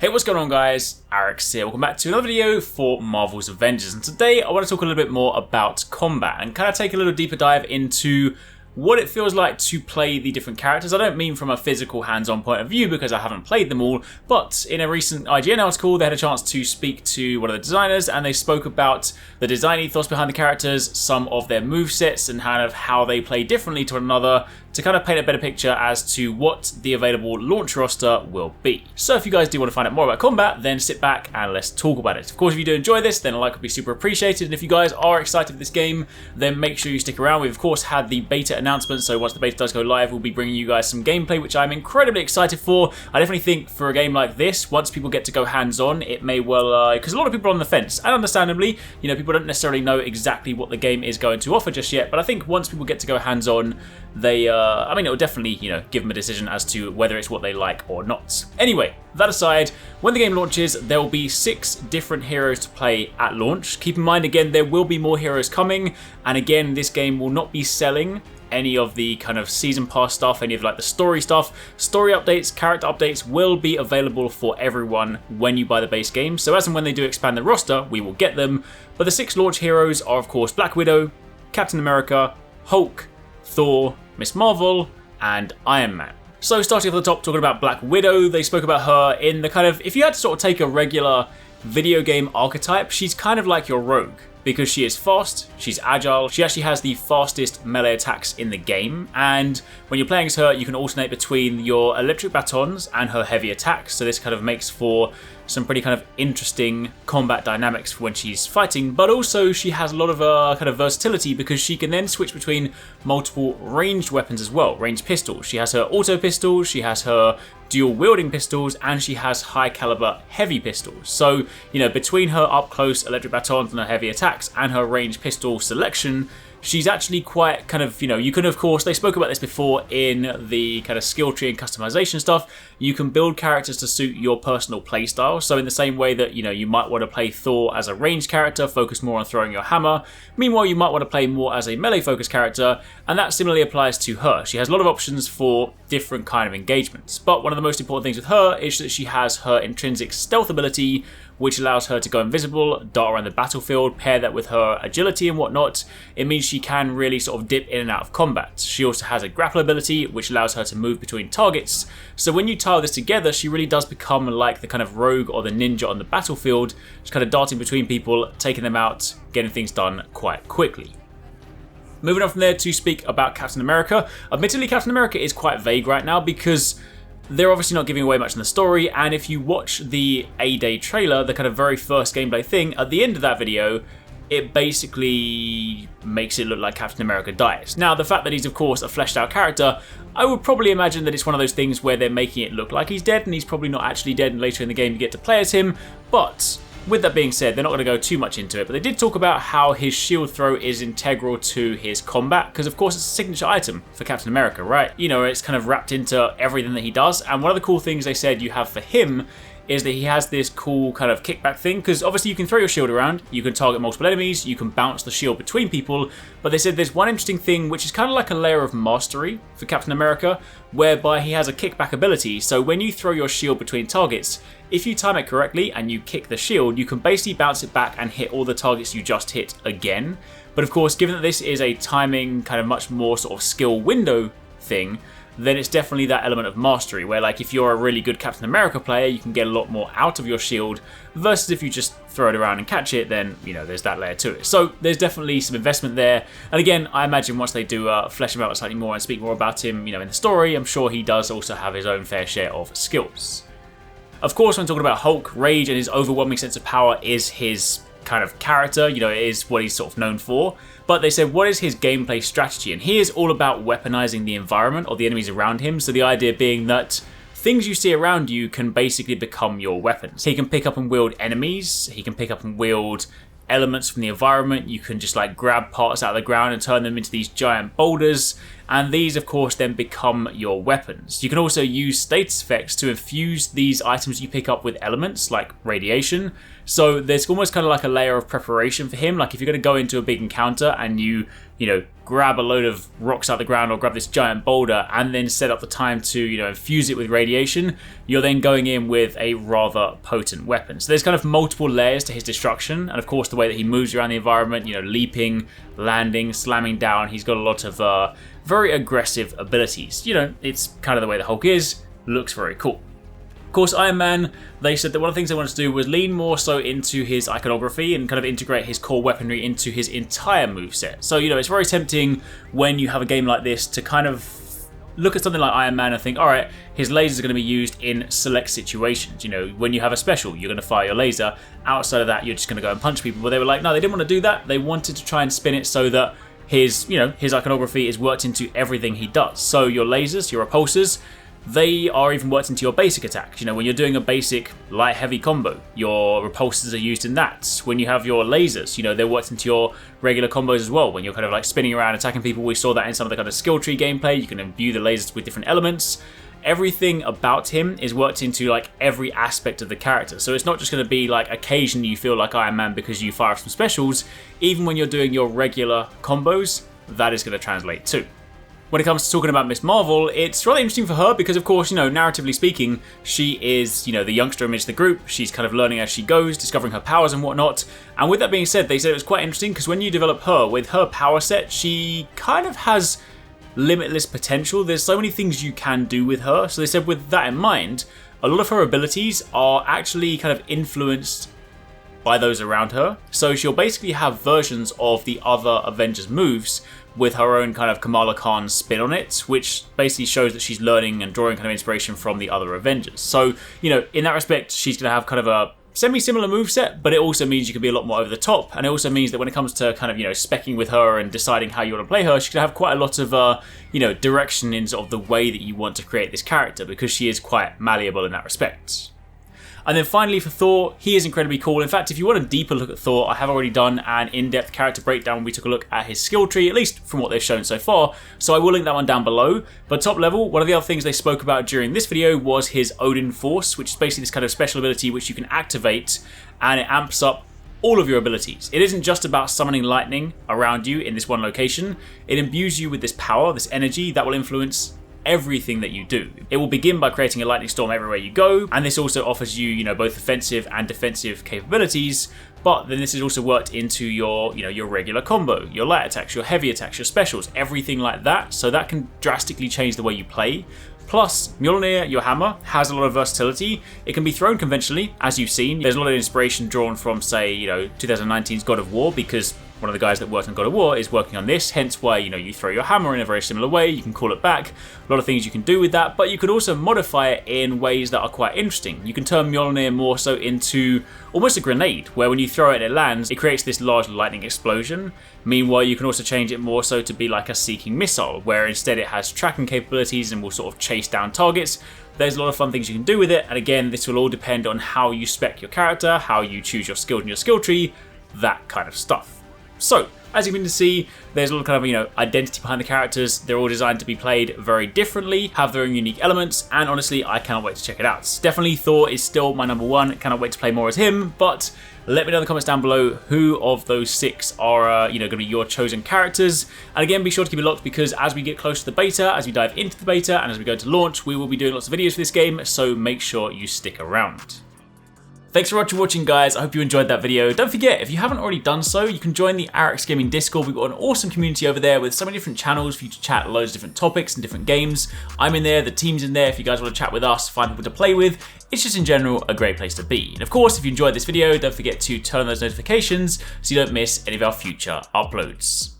Hey, what's going on guys? Arekkz here. Welcome back to another video for Marvel's Avengers, and today I want to talk a little bit more about combat and kind of take a little deeper dive into what it feels like to play the different characters. I don't mean from a physical hands-on point of view because I haven't played them all, but in a recent IGN article they had a chance to speak to one of the designers and they spoke about the design ethos behind the characters, some of their movesets and kind of how they play differently to one another to kind of paint a better picture as to what the available launch roster will be. So if you guys do want to find out more about combat, then sit back and let's talk about it. Of course, if you do enjoy this, then a like would be super appreciated, and if you guys are excited for this game, then make sure you stick around. We've of course had the beta announcement, so once the beta does go live, we'll be bringing you guys some gameplay, which I'm incredibly excited for. I definitely think for a game like this, once people get to go hands-on, it may well, because a lot of people are on the fence, and understandably, you know, people don't necessarily know exactly what the game is going to offer just yet, but I think once people get to go hands-on, they, I mean, it will definitely, you know, give them a decision as to whether it's what they like or not. Anyway, that aside, when the game launches, there will be 6 different heroes to play at launch. Keep in mind, again, there will be more heroes coming, and again, this game will not be selling any of the kind of season pass stuff, any of like the story stuff. Story updates, character updates will be available for everyone when you buy the base game. So as and when they do expand the roster, we will get them. But the 6 launch heroes are of course Black Widow, Captain America, Hulk, Thor, Miss Marvel, and Iron Man. So starting off at the top, talking about Black Widow, they spoke about her in the kind of, if you had to sort of take a regular video game archetype, she's kind of like your rogue, because she is fast, she's agile, she actually has the fastest melee attacks in the game, and when you're playing as her, you can alternate between your electric batons and her heavy attacks, so this kind of makes for some pretty kind of interesting combat dynamics for when she's fighting, but also she has a lot of kind of versatility because she can then switch between multiple ranged weapons as well, ranged pistols. She has her auto pistols, she has her dual wielding pistols, and she has high caliber heavy pistols. So, you know, between her up close electric batons and her heavy attacks and her ranged pistol selection, she's actually quite kind of, you know, you can of course, they spoke about this before in the kind of skill tree and customization stuff, you can build characters to suit your personal playstyle. So in the same way that, you know, you might want to play Thor as a ranged character, focus more on throwing your hammer, meanwhile you might want to play more as a melee focused character, and that similarly applies to her. She has a lot of options for different kind of engagements, but one of the most important things with her is that she has her intrinsic stealth ability, which allows her to go invisible, dart around the battlefield, pair that with her agility and whatnot. It means she can really sort of dip in and out of combat. She also has a grapple ability, which allows her to move between targets. So when you tie this together, she really does become like the kind of rogue or the ninja on the battlefield, just kind of darting between people, taking them out, getting things done quite quickly. Moving on from there to speak about Captain America. Admittedly, Captain America is quite vague right now because they're obviously not giving away much in the story, and if you watch the A-Day trailer, the kind of very first gameplay thing, at the end of that video, it basically makes it look like Captain America dies. Now, the fact that he's of course a fleshed out character, I would probably imagine that it's one of those things where they're making it look like he's dead, and he's probably not actually dead, and later in the game you get to play as him, but with that being said, they're not going to go too much into it, but they did talk about how his shield throw is integral to his combat, because of course it's a signature item for Captain America, right? You know, it's kind of wrapped into everything that he does, and one of the cool things they said you have for him is that he has this cool kind of kickback thing, because obviously you can throw your shield around, you can target multiple enemies, you can bounce the shield between people, but they said there's one interesting thing which is kind of like a layer of mastery for Captain America, whereby he has a kickback ability. So when you throw your shield between targets, if you time it correctly and you kick the shield, you can basically bounce it back and hit all the targets you just hit again. But of course, given that this is a timing kind of much more sort of skill window thing, then it's definitely that element of mastery where, like, if you're a really good Captain America player, you can get a lot more out of your shield versus if you just throw it around and catch it, then, you know, there's that layer to it. So there's definitely some investment there. And again, I imagine once they do flesh him out slightly more and speak more about him, you know, in the story, I'm sure he does also have his own fair share of skills. Of course, when talking about Hulk, rage and his overwhelming sense of power is his kind of character, you know, it is what he's sort of known for. But they said, what is his gameplay strategy? And he is all about weaponizing the environment or the enemies around him. So the idea being that things you see around you can basically become your weapons. He can pick up and wield enemies, he can pick up and wield elements from the environment, you can just like grab parts out of the ground and turn them into these giant boulders, and these of course then become your weapons. You can also use status effects to infuse these items you pick up with elements like radiation, so there's almost kind of like a layer of preparation for him. Like if you're going to go into a big encounter and you grab a load of rocks out the ground or grab this giant boulder and then set up the time to infuse it with radiation, you're then going in with a rather potent weapon. So there's kind of multiple layers to his destruction, and of course the way that he moves around the environment, leaping, landing, slamming down, he's got a lot of very aggressive abilities. It's kind of the way the Hulk is, looks very cool. Of course, Iron Man, they said that one of the things they wanted to do was lean more so into his iconography and kind of integrate his core weaponry into his entire moveset. So, it's very tempting when you have a game like this to kind of look at something like Iron Man and think, alright, his lasers are going to be used in select situations. When you have a special, you're going to fire your laser. Outside of that, you're just going to go and punch people. But they were like, no, they didn't want to do that. They wanted to try and spin it so that his iconography is worked into everything he does. So your lasers, your repulsors, they are even worked into your basic attacks. When you're doing a basic light-heavy combo, your repulsors are used in that. When you have your lasers, they're worked into your regular combos as well. When you're kind of like spinning around attacking people, we saw that in some of the kind of skill tree gameplay. You can imbue the lasers with different elements. Everything about him is worked into like every aspect of the character. So it's not just going to be like occasionally you feel like Iron Man because you fire some specials. Even when you're doing your regular combos, that is going to translate too. When it comes to talking about Ms. Marvel, it's really interesting for her because, of course, narratively speaking, she is, the youngster amidst the group. She's kind of learning as she goes, discovering her powers and whatnot. And with that being said, they said it was quite interesting because when you develop her, with her power set, she kind of has limitless potential. There's so many things you can do with her. So they said with that in mind, a lot of her abilities are actually kind of influenced by those around her. So she'll basically have versions of the other Avengers moves with her own kind of Kamala Khan spin on it, which basically shows that she's learning and drawing kind of inspiration from the other Avengers. So, in that respect, she's going to have kind of a semi-similar moveset, but it also means you can be a lot more over the top, and it also means that when it comes to kind of, speccing with her and deciding how you want to play her, she's going to have quite a lot of, direction in sort of the way that you want to create this character, because she is quite malleable in that respect. And then finally for Thor, he is incredibly cool. In fact, if you want a deeper look at Thor, I have already done an in-depth character breakdown when we took a look at his skill tree, at least from what they've shown so far, so I will link that one down below. But top level, one of the other things they spoke about during this video was his Odin Force, which is basically this kind of special ability which you can activate, and it amps up all of your abilities. It isn't just about summoning lightning around you in this one location, it imbues you with this power, this energy that will influence everything that you do. It will begin by creating a lightning storm everywhere you go, and this also offers you, both offensive and defensive capabilities, but then this is also worked into your, your regular combo, your light attacks, your heavy attacks, your specials, everything like that, so that can drastically change the way you play. Plus, Mjolnir, your hammer, has a lot of versatility. It can be thrown conventionally, as you've seen. There's a lot of inspiration drawn from, say, 2019's God of War, because one of the guys that worked on God of War is working on this, hence why, you throw your hammer in a very similar way, you can call it back, a lot of things you can do with that, but you can also modify it in ways that are quite interesting. You can turn Mjolnir more so into almost a grenade, where when you throw it and it lands, it creates this large lightning explosion. Meanwhile, you can also change it more so to be like a seeking missile, where instead it has tracking capabilities and will sort of chase down targets. There's a lot of fun things you can do with it, and again, this will all depend on how you spec your character, how you choose your skills in your skill tree, that kind of stuff. So, as you can see, there's a lot of kind of, identity behind the characters. They're all designed to be played very differently, have their own unique elements, and honestly, I cannot wait to check it out. Definitely Thor is still my number one. Cannot wait to play more as him, but let me know in the comments down below who of those 6 are, going to be your chosen characters. And again, be sure to keep it locked because as we get closer to the beta, as we dive into the beta, and as we go to launch, we will be doing lots of videos for this game, so make sure you stick around. Thanks so much for watching, guys. I hope you enjoyed that video. Don't forget, if you haven't already done so, you can join the Arekkz Gaming Discord. We've got an awesome community over there with so many different channels for you to chat loads of different topics and different games. I'm in there, the team's in there. If you guys want to chat with us, find people to play with, it's just in general a great place to be. And of course, if you enjoyed this video, don't forget to turn on those notifications so you don't miss any of our future uploads.